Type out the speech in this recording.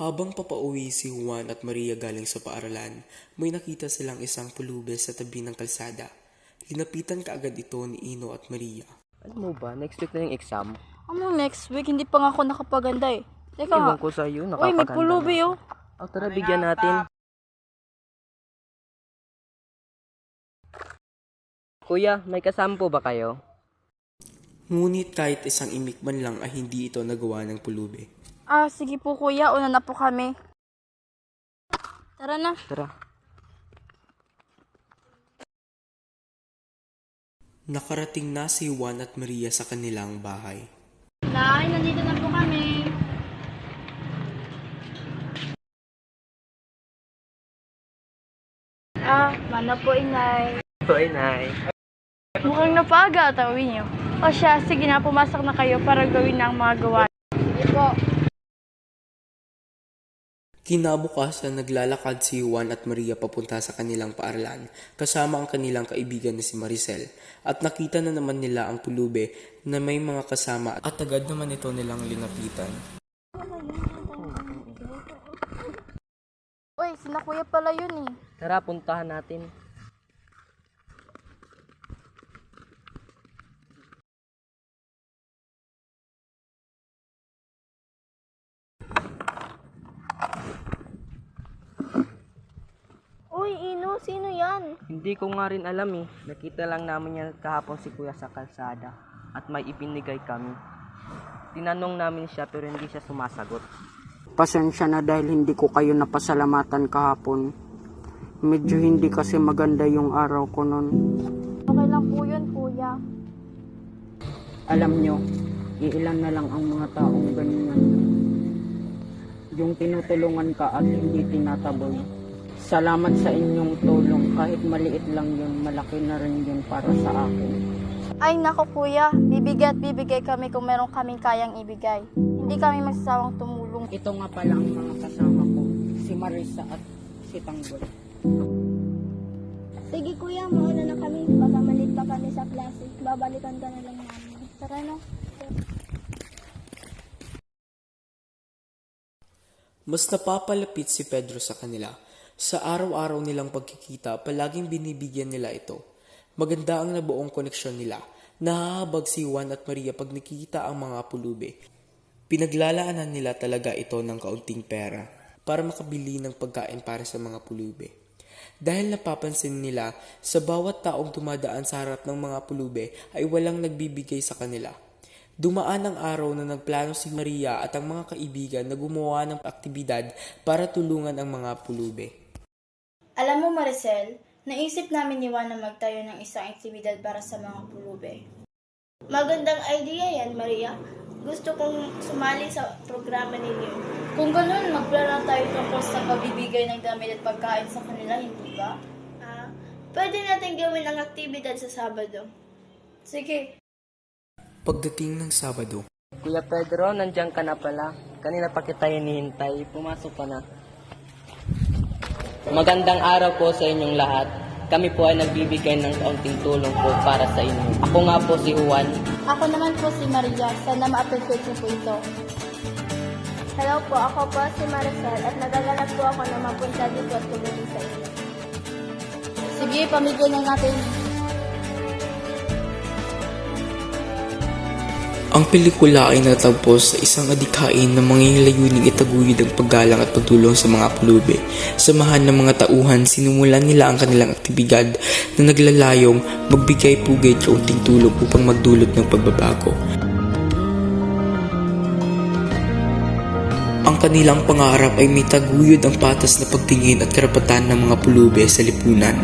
Habang papauwi si Juan at Maria galing sa paaralan, may nakita silang isang pulube sa tabi ng kalsada. Linapitan kaagad ito ni Ino at Maria. Alam mo ba, next week na yung exam? Ano next week? Hindi pa nga ako nakapaganda eh. Teka nga. Iwan ko sa'yo, Uy, nakapaganda may pulubi na. oh. O tara, bigyan natin. Kuya, may kasampo ba kayo? Ngunit kahit isang imik man lang ay hindi ito nagawa ng pulube. Sige po kuya, una na po kami. Tara na. Tara. Nakarating na si Juan at Maria sa kanilang bahay. Nay, nandito na po kami. Mana po inay. Hoy, Nay. Mukhang napaga at awin niyo. O siya, sige na, pumasok na kayo para gawin na ang mga gawa. Sige po. Kinabukasan naglalakad si Juan at Maria papunta sa kanilang paaralan kasama ang kanilang kaibigan na si Maricel at nakita na naman nila ang pulube na may mga kasama at agad naman ito nilang linapitan. Uy, sina kuya pala yun eh. Tara, puntahan natin. Uy, Ino, sino yan? Hindi ko nga rin alam eh. Nakita lang namin niya kahapon si Kuya sa kalsada at may ipinigay kami. Tinanong namin siya pero hindi siya sumasagot. Pasensya na dahil hindi ko kayo napasalamatan kahapon. Medyo hindi kasi maganda yung araw ko nun. Okay lang po yun, kuya. Alam nyo, iilan na lang ang mga taong ganyan. Yung tinutulungan ka at hindi tinataboy. Salamat sa inyong tulong. Kahit maliit lang yun, malaki na rin yun para sa akin. Ay nako kuya, bibigay at bibigay kami kung meron kaming kayang ibigay. Hindi kami magsasawang tumulong. Ito nga pala ang mga kasama ko, si Marisa at si Tanggol. Sige kuya, mauna na kami. Baka malit pa kami sa klase. Babalikan ka na lang namin. Tara no? Mas napapalapit si Pedro sa kanila. Sa araw-araw nilang pagkikita, palaging binibigyan nila ito. Maganda ang nabuong koneksyon nila. Nahahabag si Juan at Maria pag nakikita ang mga pulube. Pinaglalaanan nila talaga ito ng kaunting pera para makabili ng pagkain para sa mga pulube. Dahil napapansin nila sa bawat taong dumadaan sa harap ng mga pulube ay walang nagbibigay sa kanila. Dumaan ang araw na nagplano si Maria at ang mga kaibigan na gumawa ng aktibidad para tulungan ang mga pulube. Alam mo Maricel, naisip namin ni Juan na magtayo ng isang aktibidad para sa mga pulube. Magandang idea yan, Maria. Gusto kong sumali sa programa ninyo. Kung ganun, magplano tayo tungkol sa pagbibigay ng damit at pagkain sa kanila, hindi ba? Pwede natin gawin ang aktibidad sa Sabado. Sige. Pagdating ng Sabado, Kuya Pedro, nandiyan ka na pala. Kanina pa kita hinihintay. Pumasok ka na. Magandang araw po sa inyong lahat. Kami po ay nagbibigay ng kaunting tulong po para sa inyo. Ako nga po si Juan. Ako naman po si Maria. Sana ma-appreciate niyo po ito. Hello po, ako po si Maricel at nagagalak po ako na mapunta dito at tumulong sa inyo. Sige, pamigay na natin. ang pelikula ay natagpos sa isang adikain na mangyalayuning itaguyod ang paggalang at pagtulong sa mga pulube. Samahan ng mga tauhan, sinumulan nila ang kanilang aktibidad na naglalayong magbigay pugay at kaunting tulong upang magdulot ng pagbabago. Ang kanilang pangarap ay may taguyod ang patas na pagtingin at karapatan ng mga pulube sa lipunan.